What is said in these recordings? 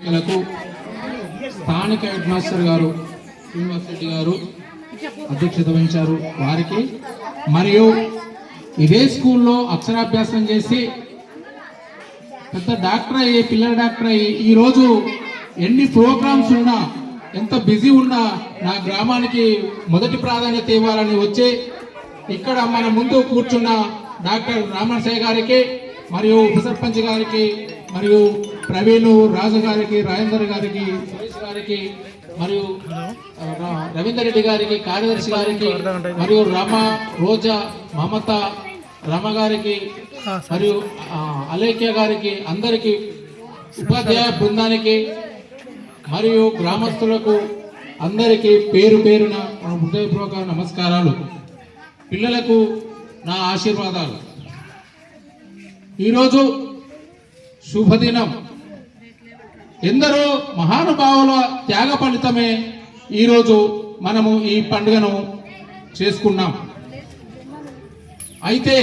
ఎన్నికలకు స్థానిక head master గారు శ్రీనివాస్ రెడ్డి గారు అధ్యక్షత వహించారు. వారికి మరియు ఇదే స్కూల్లో అక్షరాభ్యాసం చేసి పెద్ద డాక్టర్ అయ్యి పిల్లల డాక్టర్ అయ్యి ఈరోజు ఎన్ని ప్రోగ్రామ్స్ ఉన్నా ఎంత బిజీ ఉన్నా నా గ్రామానికి మొదటి ప్రాధాన్యత ఇవ్వాలని వచ్చి ఇక్కడ మన ముందు కూర్చున్న డాక్టర్ రామణసయ్య గారికి మరియు ఉప సర్పంచ్ గారికి మరియు ప్రవీణ్ రాజు గారికి రాజేందర్ గారికి సురేష్ గారికి మరియు రవీందర్ రెడ్డి గారికి కార్యదర్శి గారికి మరియు రమ రోజా మమత రమ గారికి మరియు అలేఖ్య గారికి అందరికి ఉపాధ్యాయ బృందానికి మరియు గ్రామస్తులకు అందరికీ పేరు పేరున హృదయపూర్వక నమస్కారాలు. పిల్లలకు నా ఆశీర్వాదాలు. ఈరోజు శుభదినం. ఎందరో మహానుభావుల త్యాగ ఫలితమే ఈరోజు మనము ఈ పండుగను చేసుకున్నాం. అయితే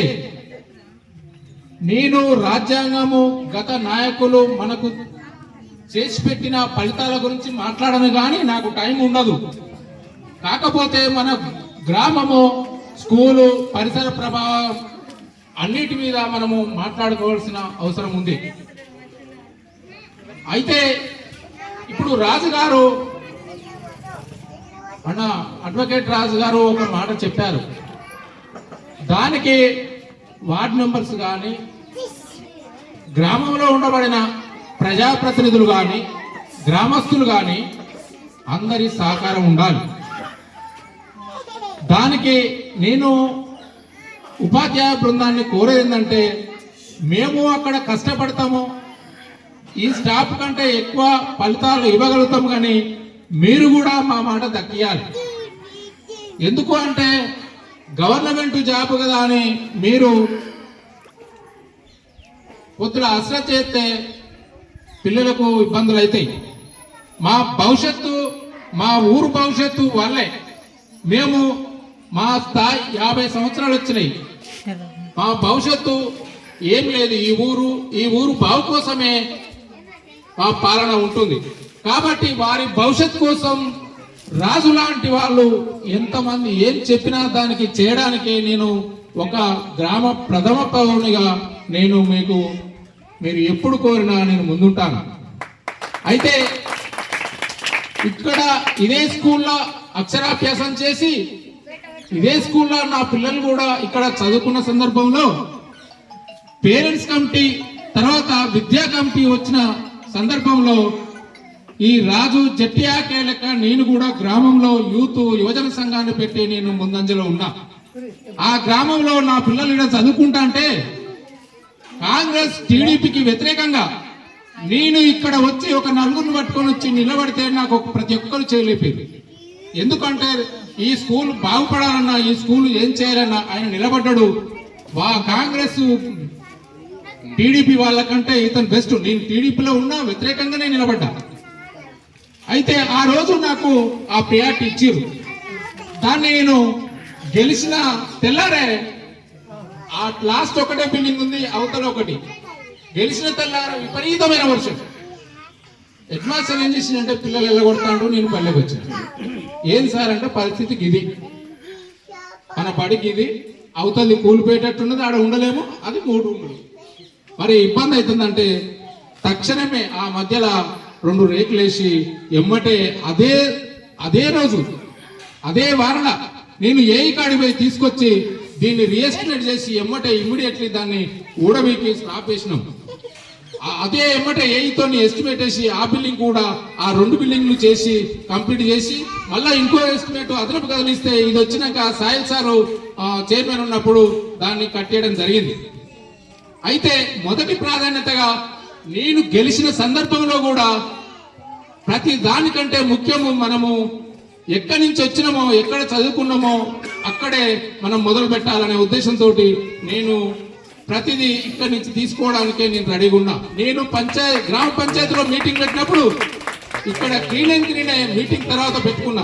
నేను రాజ్యాంగము గత నాయకులు మనకు చేసి పెట్టిన ఫలితాల గురించి మాట్లాడను కానీ నాకు టైం ఉండదు. కాకపోతే మన గ్రామము స్కూలు పరిసర ప్రభావం అన్నిటి మీద మనము మాట్లాడుకోవాల్సిన అవసరం ఉంది. అయితే ఇప్పుడు రాజుగారు అన్న అడ్వకేట్ రాజు గారు ఒక మాట చెప్పారు. దానికి వార్డ్ మెంబర్స్ కానీ గ్రామంలో ఉండబడిన ప్రజాప్రతినిధులు కానీ గ్రామస్తులు కానీ అందరి సహకారం ఉండాలి. దానికి నేను ఉపాధ్యాయ బృందాన్ని కోరేందంటే మేము అక్కడ కష్టపడతాము, ఈ స్టాఫ్ కంటే ఎక్కువ ఫలితాలు ఇవ్వగలుగుతాం, కానీ మీరు కూడా మా మాట దక్కియాలి. ఎందుకు అంటే గవర్నమెంట్ జాబ్ కదా అని మీరు కొద్దిగా అశ్రద్ధ చేస్తే పిల్లలకు ఇబ్బందులు అవుతాయి. మా భవిష్యత్తు మా ఊరు భవిష్యత్తు వాళ్ళే. మేము మా స్థాయి 50 సంవత్సరాలు వచ్చినాయి. మా భవిష్యత్తు ఏం లేదు. ఈ ఊరు బావు కోసమే మా పాలన ఉంటుంది. కాబట్టి వారి భవిష్యత్తు కోసం రాజు లాంటి వాళ్ళు ఎంతమంది ఏం చెప్పినా దానికి చేయడానికి నేను ఒక గ్రామ ప్రథమ పౌరునిగా నేను మీరు ఎప్పుడు కోరినా నేను ముందుంటాను. అయితే ఇక్కడ ఇదే స్కూల్లో అక్షరాభ్యాసం చేసి ఇదే స్కూల్లో నా పిల్లలు కూడా ఇక్కడ చదువుకున్న సందర్భంలో పేరెంట్స్ కమిటీ తర్వాత విద్యా కమిటీ వచ్చిన సందర్భంలో ఈ రాజు జట్టియాకే లెక్క నేను కూడా గ్రామంలో యువజన సంఘాన్ని పెట్టి నేను ముందంజలో ఉన్నా. ఆ గ్రామంలో నా పిల్లలు ఇక్కడ చదువుకుంటా అంటే కాంగ్రెస్ టీడీపీకి వ్యతిరేకంగా నేను ఇక్కడ వచ్చి ఒక నలుగురిని పట్టుకొని వచ్చి నిలబడితే నాకు ప్రతి ఒక్కరు చేయలేపేది. ఎందుకంటే ఈ స్కూల్ బాగుపడాలన్నా ఈ స్కూల్ ఏం చేయాలన్నా ఆయన నిలబడ్డాడు. కాంగ్రెస్ టీడీపీ వాళ్ళకంటే ఇతను బెస్ట్. నేను టీడీపీలో ఉన్నా వ్యతిరేకంగానే నిలబడ్డా. అయితే ఆ రోజు నాకు ఆ ప్రియారిటీ ఇచ్చిర్రు. దాన్ని నేను గెలిచిన తెల్లారే ఆ లాస్ట్ ఒకటే బిల్డింగ్ ఉంది, అవతల ఒకటి. గెలిచిన తెల్లార విపరీతమైన వర్షం. హెడ్ మాస్టర్ ఏం చేసిందంటే పిల్లలు వెళ్ళగొడతాడు, నేను పల్లెకి వచ్చాను. ఏం సార్ అంటే పరిస్థితికి ఇది, మన బడికి ఇది అవతలి కూలిపోయేటట్టున్నది, ఆడ ఉండలేము, అది 3 రూములు. మరి ఇబ్బంది అవుతుందంటే తక్షణమే ఆ మధ్యలో 2 రేకులు వేసి ఎమ్మటే అదే రోజు అదే వారణ నేను కాడి పోయి తీసుకొచ్చి దీన్ని రీఎస్టిమేట్ చేసి ఎమ్మటే ఇమ్మీడియట్లీ దాన్ని ఊడబీకి స్టాప్ వేసినాం. అదే ఎమ్మటే ఏఈతో ఎస్టిమేట్ వేసి ఆ బిల్డింగ్ కూడా ఆ 2 బిల్డింగ్లు చేసి కంప్లీట్ చేసి మళ్ళీ ఇంకో ఎస్టిమేట్ అదనపు కదిలిస్తే ఇది వచ్చినాక సాయిల్ సారు చైర్మన్ ఉన్నప్పుడు దాన్ని కట్టేయడం జరిగింది. అయితే మొదటి ప్రాధాన్యతగా నేను గెలిచిన సందర్భంలో కూడా ప్రతి దానికంటే ముఖ్యము మనము ఎక్కడి నుంచి వచ్చినామో ఎక్కడ చదువుకున్నామో అక్కడే మనం మొదలు పెట్టాలనే ఉద్దేశంతో నేను ప్రతిదీ ఇక్కడి నుంచి తీసుకోవడానికే నేను రెడీగా ఉన్నా. నేను గ్రామ పంచాయతీలో మీటింగ్ పెట్టినప్పుడు ఇక్కడ క్లీన్ అండ్ గ్రీన్ మీటింగ్ తర్వాత పెట్టుకున్నా.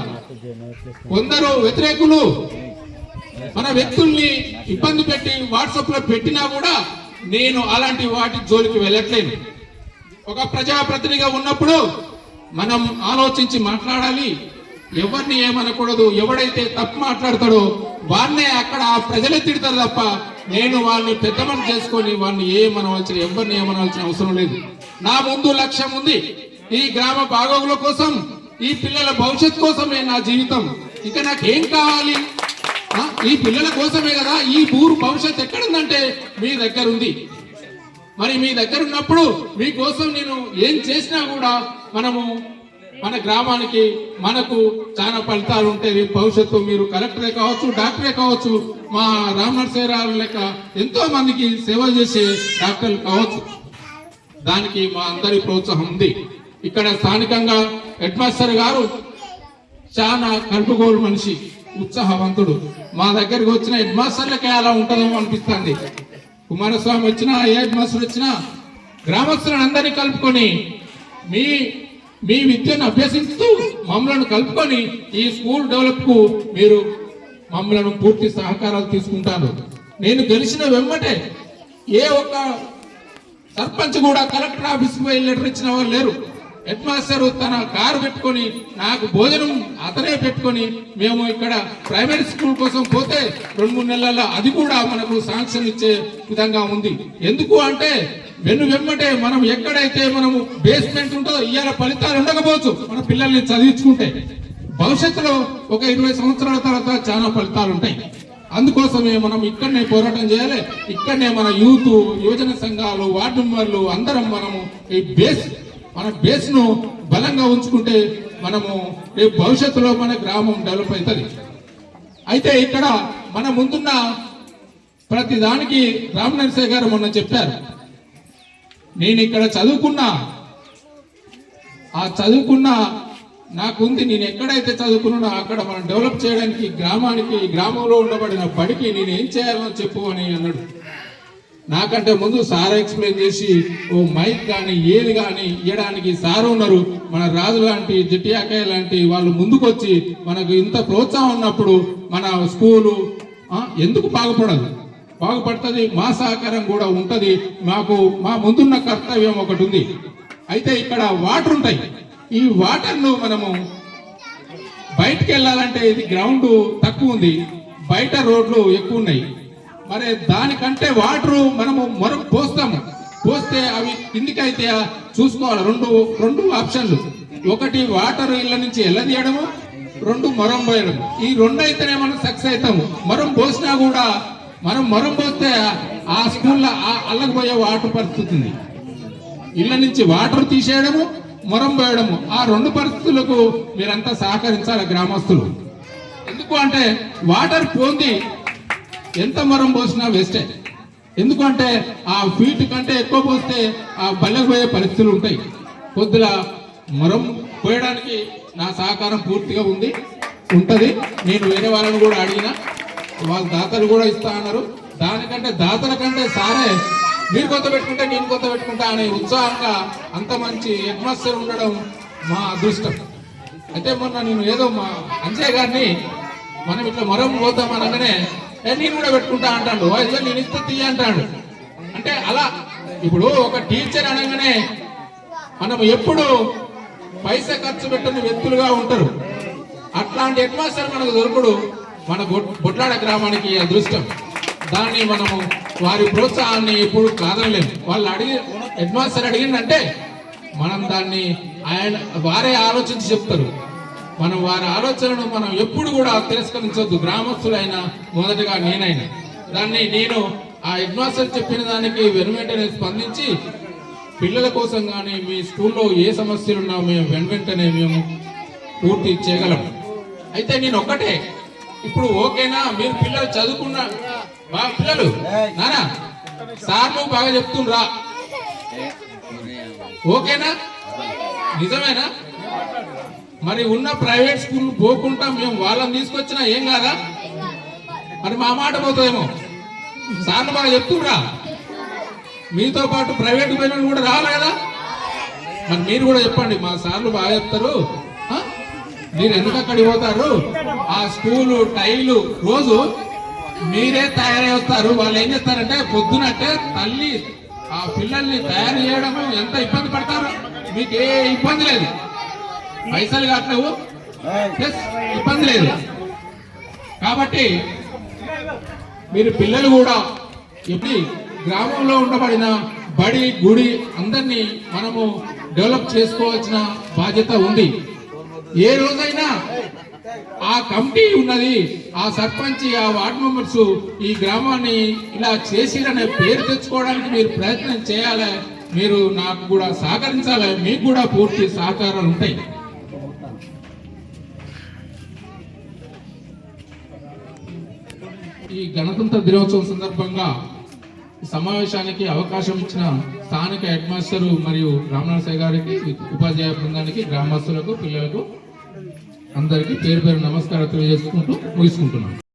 కొందరు వ్యతిరేకులు మన వ్యక్తుల్ని ఇబ్బంది పెట్టి వాట్సాప్ లో పెట్టినా కూడా నేను అలాంటి వాటి జోలికి వెళ్ళట్లేను. ఒక ప్రజాప్రతినిధిగా ఉన్నప్పుడు మనం ఆలోచించి మాట్లాడాలి. ఎవరిని ఏమనకూడదు. ఎవడైతే తప్పు మాట్లాడతాడో వారినే అక్కడ ప్రజలే తిడతారు తప్ప నేను వాళ్ళని పెద్దమని చేసుకొని వాళ్ళని ఏమనవలసిన ఎవరిని ఏమనవలసిన అవసరం లేదు. నా ముందు లక్ష్యం ఉంది. ఈ గ్రామ బాగోగుల కోసం, ఈ పిల్లల భవిష్యత్ కోసమే నా జీవితం. ఇక నాకేం కావాలి? ఈ పిల్లల కోసమే కదా. ఈ ఊరు భవిష్యత్ ఎక్కడుందంటే మీ దగ్గర ఉంది. మరి మీ దగ్గర ఉన్నప్పుడు మీకోసం నేను ఏం చేసినా కూడా మనము మన గ్రామానికి మనకు చాలా ఫలితాలు ఉంటాయి. భవిష్యత్తు మీరు కలెక్టరే కావచ్చు, డాక్టరే కావచ్చు, మా రామనరసింహరావు లెక్క ఎంతో మందికి సేవ చేసే డాక్టర్లు కావచ్చు. దానికి మా అందరి ప్రోత్సాహం ఉంది. ఇక్కడ స్థానికంగా హెడ్ మాస్టర్ గారు చాలా కలుపుగోలు మనిషి, ఉత్సాహవంతుడు. మా దగ్గరికి వచ్చిన హెడ్ మాస్టర్లకే అలా ఉంటుందేమో అనిపిస్తుంది. కుమారస్వామి వచ్చినా, ఏ హెడ్ మాస్టర్ వచ్చినా గ్రామస్తులను అందరినీ కలుపుకొని మీ విద్యను అభ్యసిస్తూ మమ్మల్ని కలుపుకొని ఈ స్కూల్ డెవలప్ కు మీరు మమ్మల్ని పూర్తి సహకారాలు తీసుకుంటారు. నేను గెలిచిన వెంబటే ఏ ఒక్క సర్పంచ్ కూడా కలెక్టర్ ఆఫీస్కి పోయి లెటర్ ఇచ్చిన వాళ్ళు లేరు. హెడ్ మాస్టర్ తన కారు పెట్టుకొని నాకు భోజనం అతనే పెట్టుకొని మేము ఇక్కడ ప్రైమరీ స్కూల్ కోసం పోతే 2-3 నెలల అది కూడా మనకు శాంక్షన్ ఇచ్చే విధంగా ఉంది. ఎందుకు అంటే వెంబటే మనం ఎక్కడైతే మనము బేస్మెంట్ ఉంటుందో ఇవాళ ఫలితాలు ఉండకపోవచ్చు. మన పిల్లల్ని చదివించుకుంటే భవిష్యత్తులో ఒక 20 సంవత్సరాల తర్వాత చాలా ఫలితాలు ఉంటాయి. అందుకోసమే మనం ఇక్కడనే పోరాటం చేయాలి. ఇక్కడనే మన యూత్, యువజన సంఘాలు, వార్డు మెంబర్లు అందరం మనము ఈ మన బేస్ ను బలంగా ఉంచుకుంటే మనము రేపు భవిష్యత్తులో మన గ్రామం డెవలప్ అవుతుంది. అయితే ఇక్కడ మన ముందున్న ప్రతి దానికి రామనరసింహ గారు మొన్న చెప్పారు, నేను ఇక్కడ చదువుకున్నా నాకుంది. నేను ఎక్కడైతే చదువుకున్నానో అక్కడ మనం డెవలప్ చేయడానికి గ్రామానికి, గ్రామంలో ఉండబడిన బడికి నేను ఏం చేయాలని చెప్పు అని అన్నాడు. నాకంటే ముందు సార్ ఎక్స్ప్లెయిన్ చేసి ఓ మైక్ కానీ ఏది కానీ ఇవ్వడానికి సార్ ఉన్నారు. మన రాజు లాంటి, జటియాకాయ లాంటి వాళ్ళు ముందుకొచ్చి మనకు ఇంత ప్రోత్సాహం ఉన్నప్పుడు మన స్కూలు ఎందుకు బాగుపడుతుంది. మా సహకారం కూడా ఉంటది. మా ముందున్న కర్తవ్యం ఒకటి ఉంది. అయితే ఇక్కడ వాటర్ ఉంటాయి. ఈ వాటర్ను మనము బయటకు వెళ్ళాలంటే ఇది గ్రౌండ్ తక్కువ ఉంది, బయట రోడ్లు ఎక్కువ ఉన్నాయి. మరి దానికంటే వాటర్ మనము మొరం పోస్తే అవి కిందికైతే చూసుకోవాలి. రెండు ఆప్షన్లు. ఒకటి వాటర్ ఇళ్ళ నుంచి ఎల్లదీయడము, 2 మొరం పోయడం. ఈ 2 అయితేనే మనం సక్సెస్ అవుతాము. మొరం పోసినా కూడా మొరం పోస్తే ఆ స్కూల్లో అల్లకి పోయే వాటర్ పరిస్థితి ఉంది. ఇళ్ళ నుంచి వాటర్ తీసేయడము, మొరం పోయడము, ఆ 2 పరిస్థితులకు మీరంతా సహకరించాలి గ్రామస్తులు. ఎందుకు అంటే వాటర్ పోంది ఎంత మొరం పోసినా వేస్టే. ఎందుకంటే ఆ ఫీట్ కంటే ఎక్కువ పోస్తే ఆ బల్లెకు పోయే పరిస్థితులు ఉంటాయి. కొద్దిగా మొరం పోయడానికి నా సహకారం పూర్తిగా ఉంటది. నేను వేరే వాళ్ళని కూడా అడిగిన, వాళ్ళ దాతలు కూడా ఇస్తా అన్నారు. దానికంటే దాతల కంటే సారే మీరు కొత్త పెట్టుకుంటే నేను కొత్త పెట్టుకుంటా అనే ఉత్సాహంగా అంత మంచి హెడ్ మాస్టర్ ఉండడం మా అదృష్టం. అయితే మొన్న నేను ఏదో మా అంజయ్య గారిని మనం ఇట్లా మొరం పోతాం అనగానే నేను కూడా పెట్టుకుంటా అంటాడు. నేను ఇస్తే తీయ అంటాడు. అంటే అలా ఇప్పుడు ఒక టీచర్ అనగానే మనం ఎప్పుడు పైసా ఖర్చు పెట్టని వ్యక్తులుగా ఉంటారు. అట్లాంటి హెడ్ మాస్టర్ మనకు దొరకడు. మన బొట్లాడ గ్రామానికి అదృష్టం. దాన్ని మనము వారి ప్రోత్సాహాన్ని ఎప్పుడు కాదనలేము. వాళ్ళు హెడ్ మాస్టర్ అడిగిందంటే మనం దాన్ని వారే ఆలోచించి చెప్తారు. మనం వారి ఆలోచనను మనం ఎప్పుడు కూడా తిరస్కరించవద్దు. గ్రామస్తులైనా మొదటగా నేనైనా నేను ఆ హెడ్ మాస్టర్ చెప్పిన దానికి వెంటనే స్పందించి పిల్లల కోసం కానీ మీ స్కూల్లో ఏ సమస్యలు ఉన్నా మేము వెంటనే మేము పూర్తి చేయగలం. అయితే నేను ఒక్కటే, ఇప్పుడు ఓకేనా? మీరు పిల్లలు చదువుకున్న పిల్లలు నానా సార్లు బాగా చెప్తుండ్రా, ఓకేనా? నిజమేనా? మరి ఉన్న ప్రైవేట్ స్కూల్ పోకుండా మేము వాళ్ళని తీసుకొచ్చినా ఏం కాదా? మరి మా మాట పోతుందేమో. సార్లు బాగా చెప్తుండ్రా, మీతో పాటు ప్రైవేట్ పోయిన కూడా రావాలి కదా. మరి మీరు కూడా చెప్పండి, మా సార్లు బాగా చెప్తారు, మీరు ఎందుకు అక్కడికి పోతారు? ఆ స్కూలు టైలు రోజు మీరే తయారై వస్తారు. వాళ్ళు ఏం చేస్తారంటే పొద్దునట్టే తల్లి ఆ పిల్లల్ని తయారు చేయడం ఎంత ఇబ్బంది పడతారు, మీకు ఏ ఇబ్బంది లేదు, పైసలు కట్టలేవు ప్లస్ ఇబ్బంది లేదు. కాబట్టి మీరు పిల్లలు కూడా ఎప్పుడు గ్రామంలో ఉండబడిన బడి గుడి అందరినీ మనము డెవలప్ చేసుకోవాల్సిన బాధ్యత ఉంది. ఏ రోజైనా ఆ కమిటీ ఉన్నది, ఆ సర్పంచ్, ఆ వార్డు మెంబర్స్ ఈ గ్రామాన్ని ఇలా చేసిరనే పేరు తెచ్చుకోవడానికి మీరు ప్రయత్నం చేయాలి. మీరు నాకు కూడా సహకరించాలి, మీకు కూడా పూర్తి సహకారాలు ఉంటాయి. ఈ గణతంత్ర దినోత్సవం సందర్భంగా సమావేశానికి అవకాశం ఇచ్చిన స్థానిక హెడ్ మాస్టర్ మరియు రామనాథ్ గారికి, ఉపాధ్యాయ బృందానికి, గ్రామస్తులకు, పిల్లలకు అందరికీ పేరు పేరు నమస్కారం తెలియజేసుకుంటూ ముగిసుకుంటున్నాను.